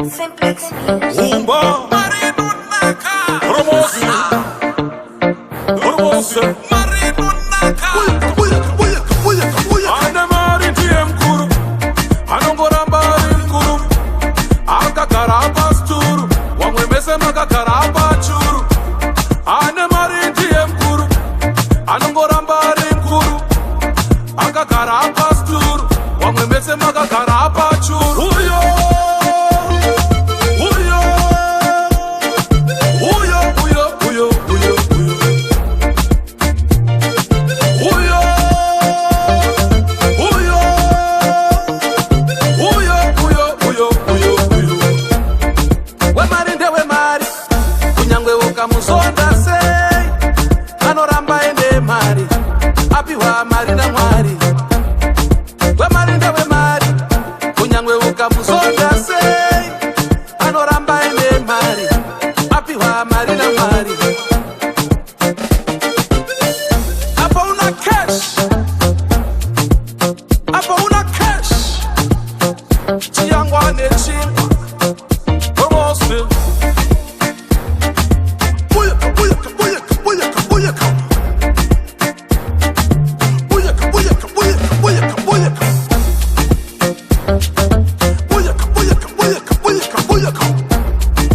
Simplex. Umba, Promosi, Promosi, Aina mari ndiye mkuru, anongoramba ari mkuru, akakaramba sturu, wamwemese makakaramba churu. Aina mari ndiye mkuru, anongoramba ari mkuru, akakaramba sturu, wamwemese makakaramba churu. Uyo Musonda sei anoramba ende mari apiwa mari na mwari wemari ndewe mari kunyangwe ukamusonda sei anoramba ende mari apiwa mari na mwari apo una cash chiyangwane chingwa Promosi.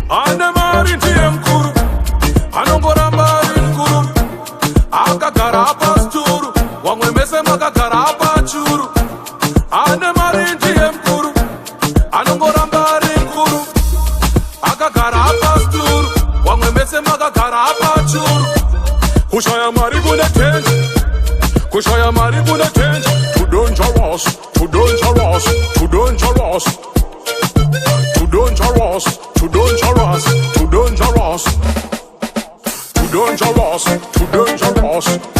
Anemari ndiye mkuru, anongoramba ari mkuru, akakarapa sturu, wamwemese makakarapa churu. Anemari ndiye mkuru, anongoramba ari mkuru, akakarapa sturu, wamwemese makakarapa churu. Kushaya mari bune tenji, kushaya mari bune tenji, too dangerous, too dangerous, too dangerous, too dangerous, too dangerous, too dangerous, too dangerous, too dangerous.